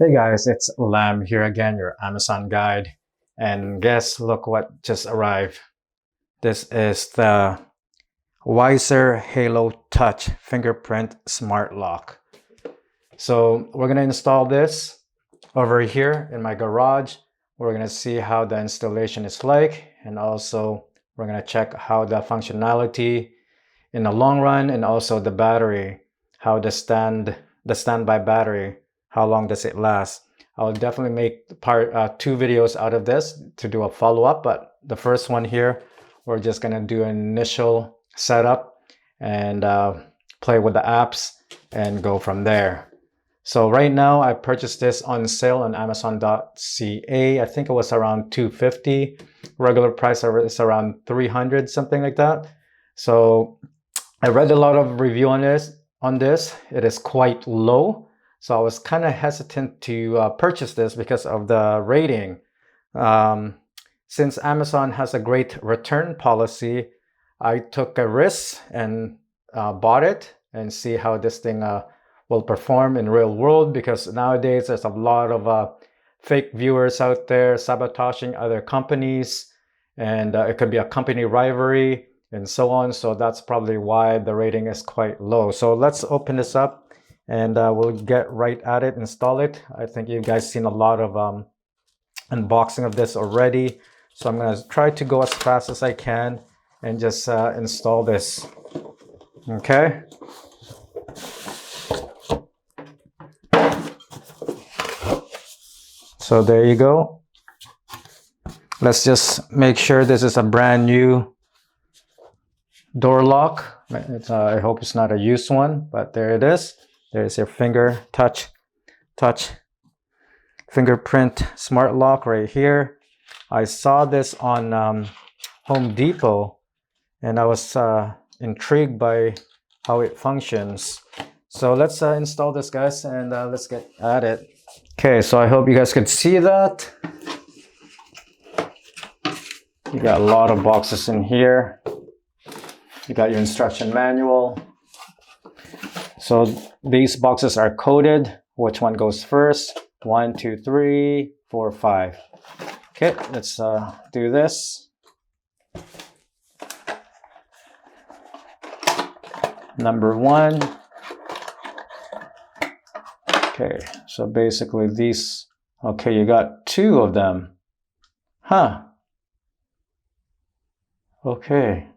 Hey guys, it's Lam here again, your Amazon guide. And guess, look what just arrived. This is the Weiser Halo Touch Fingerprint Smart Lock. So we're gonna install this over here in my garage. We're gonna see how the installation is like, and also we're gonna check how the functionality in the long run, and also the battery, how the standby battery, how long does it last. I'll definitely make two videos out of this to do a follow-up, but the first one here, we're just gonna do an initial setup and play with the apps and go from there. So right now I purchased this on sale on Amazon.ca. I think it was around $250. Regular price is around $300, something like that. So I read a lot of review on this. It is quite low. So I was kind of hesitant to purchase this because of the rating. Since Amazon has a great return policy, I took a risk and bought it and see how this thing will perform in real world, because nowadays there's a lot of fake viewers out there sabotaging other companies, and it could be a company rivalry and so on. So that's probably why the rating is quite low. So let's open this up and we'll get right at it, install it. I think you guys seen a lot of unboxing of this already. So I'm gonna try to go as fast as I can and just install this. Okay. So there you go. Let's just make sure this is a brand new door lock. I hope it's not a used one, but there it is. There's your touch fingerprint smart lock right here. I saw this on Home Depot and I was intrigued by how it functions. So let's install this, guys, and let's get at it. Okay, so I hope you guys could see that. You got a lot of boxes in here. You got your instruction manual. So these boxes are coded. Which one goes first? 1, 2, 3, 4, 5. Okay, let's do this. Number 1. Okay, so basically these, okay, you got 2 of them. Huh. Okay.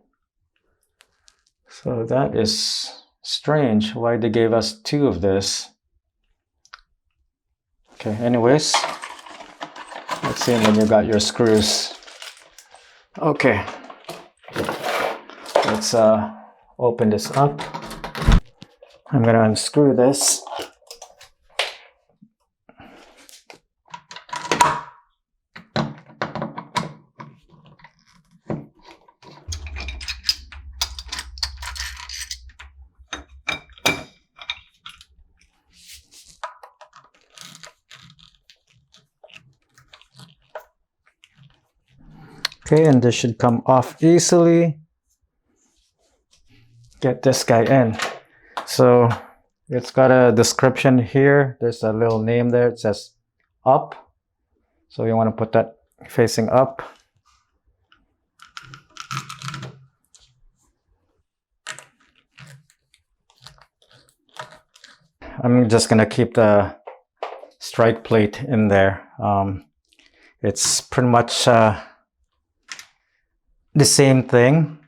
So that is strange. Why they gave us 2 of this. Okay, anyways. Let's see, and then you got your screws. Okay. Let's open this up. I'm gonna unscrew this. Okay, and this should come off easily. Get this guy in. So it's got a description here. There's a little name there. It says up. So you want to put that facing up. I'm just gonna keep the strike plate in there. It's pretty much the same thing,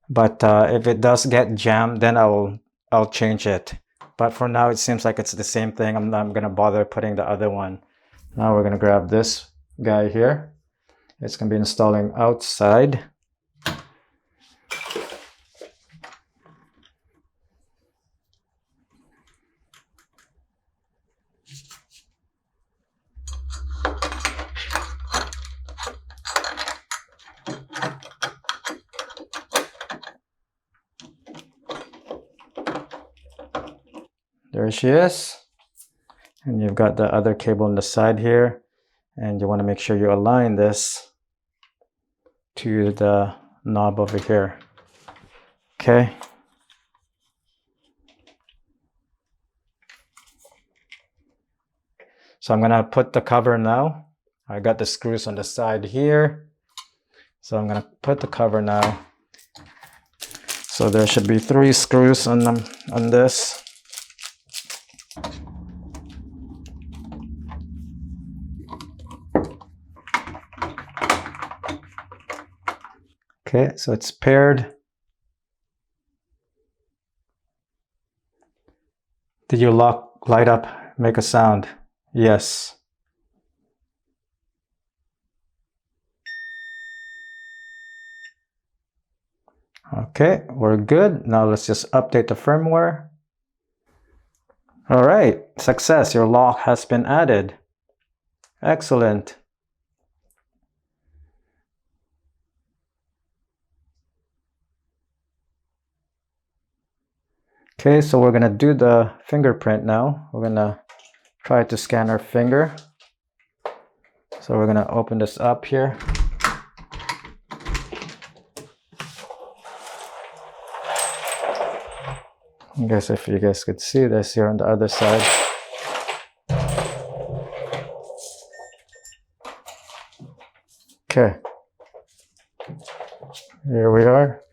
but if it does get jammed, then I'll change it. But for now, it seems like it's the same thing. I'm not gonna bother putting the other one. Now we're gonna grab this guy here. It's gonna be installing outside. There she is. And you've got the other cable on the side here. And you want to make sure you align this to the knob over here. Okay. So I'm gonna put the cover now. I got the screws on the side here. So I'm gonna put the cover now. So there should be 3 screws on this. Okay, so it's paired. Did your lock light up, make a sound? Yes. Okay, we're good. Now let's just update the firmware. All right, success. Your lock has been added. Excellent. Okay, so we're gonna do the fingerprint now. We're gonna try to scan our finger. So we're gonna open this up here. I guess if you guys could see this here on the other side. Okay, here we are.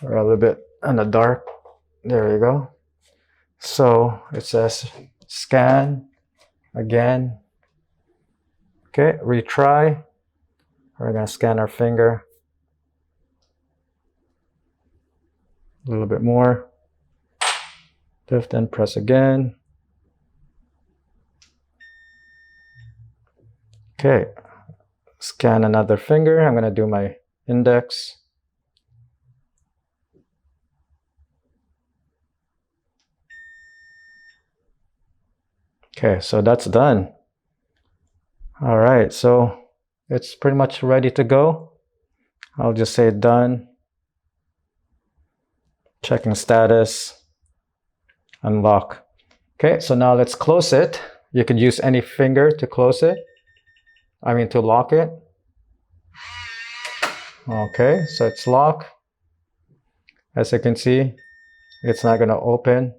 We're a little bit in the dark. There you go. So it says scan again. Okay, retry. We're gonna scan our finger. A little bit more. Lift and press again. Okay, scan another finger. I'm gonna do my index. Okay, so that's done. All right, so it's pretty much ready to go. I'll just say done. Checking status. Unlock. Okay, so now let's close it. You can use any finger to close it. I mean to lock it. Okay, so it's locked. As you can see, it's not gonna open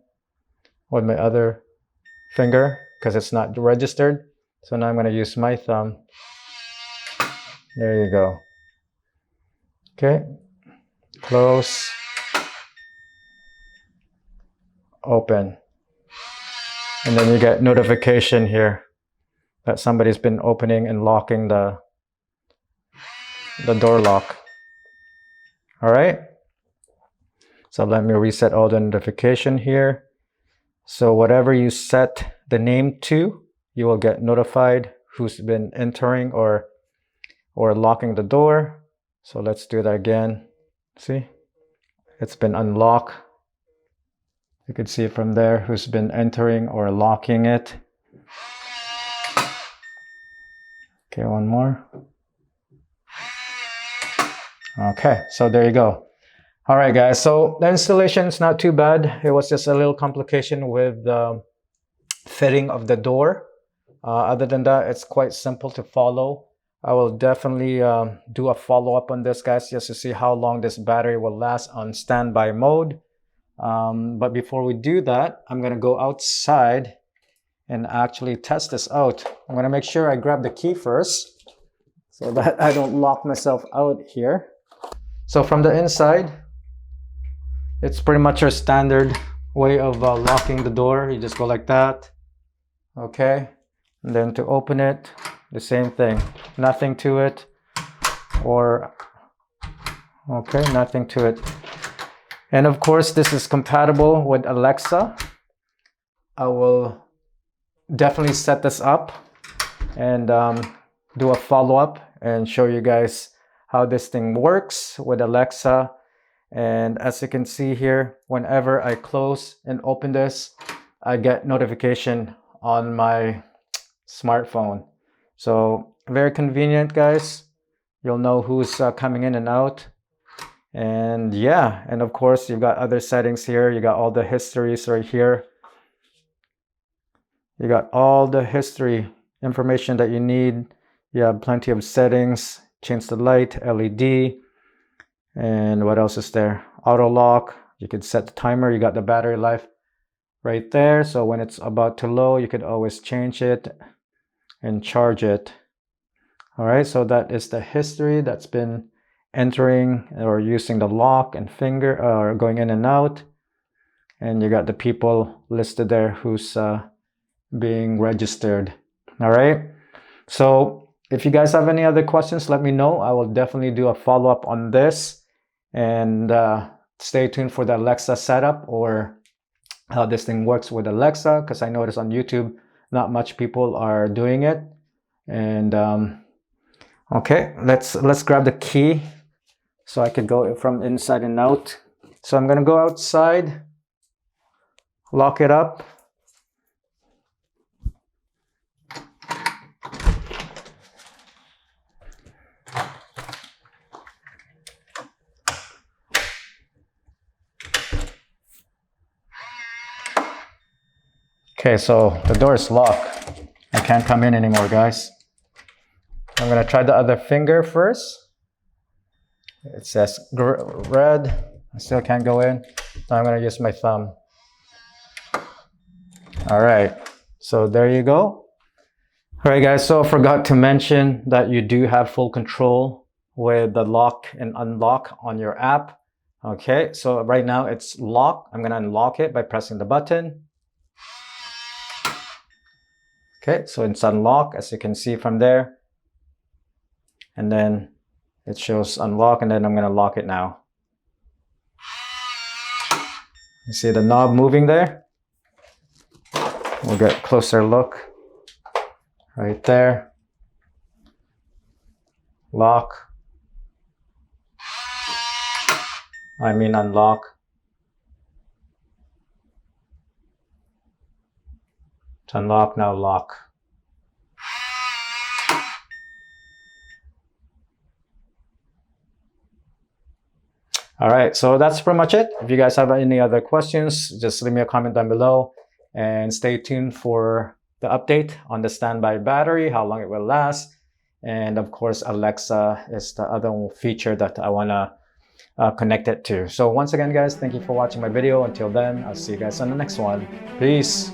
with my other finger because it's not registered. So now I'm gonna use my thumb. There you go. Okay, close, open. And then you get notification here that somebody's been opening and locking the door lock. All right. So let me reset all the notification here. So whatever you set the name to, you will get notified who's been entering or locking the door. So let's do that again. See, it's been unlocked. You can see from there who's been entering or locking it. Okay, one more. Okay, so there you go. All right, guys, so the installation is not too bad. It was just a little complication with the fitting of the door. Other than that, it's quite simple to follow. I will definitely do a follow-up on this, guys, just to see how long this battery will last on standby mode. But before we do that, I'm gonna go outside and actually test this out. I'm gonna make sure I grab the key first so that I don't lock myself out here. So from the inside, it's pretty much our standard way of locking the door. You just go like that. Okay, and then to open it, the same thing. Nothing to it, or okay, nothing to it. And of course, this is compatible with Alexa. I will definitely set this up and do a follow-up and show you guys how this thing works with Alexa. And as you can see here, whenever I close and open this, I get notification on my smartphone. So very convenient, guys. You'll know who's coming in and out. And yeah, and of course, you've got other settings here. You got all the histories right here. You got all the history information that you need. You have plenty of settings. Change the light, LED. And what else is there? Auto lock. You can set the timer. You got the battery life right there. So when it's about to load, you could always change it and charge it. All right, so that is the history that's been entering or using the lock and finger or going in and out. And you got the people listed there who's being registered. All right, so if you guys have any other questions, let me know. I will definitely do a follow-up on this. And stay tuned for the Alexa setup or how this thing works with Alexa, because I noticed on YouTube not much people are doing it. And okay, let's grab the key so I could go from inside and out. So I'm gonna go outside, lock it up. Okay, so the door is locked. I can't come in anymore, guys. I'm gonna try the other finger first. It says red. I still can't go in. So I'm gonna use my thumb. All right, so there you go. All right, guys, so I forgot to mention that you do have full control with the lock and unlock on your app. Okay, so right now it's locked. I'm gonna unlock it by pressing the button. Okay, so it's unlocked, as you can see from there. And then it shows unlock, and then I'm gonna lock it now. You see the knob moving there? We'll get a closer look. Right there. Lock. I mean unlock. It's unlock, now lock. All right, so that's pretty much it. If you guys have any other questions, just leave me a comment down below and stay tuned for the update on the standby battery, how long it will last. And of course, Alexa is the other feature that I wanna connect it to. So once again, guys, thank you for watching my video. Until then, I'll see you guys on the next one. Peace.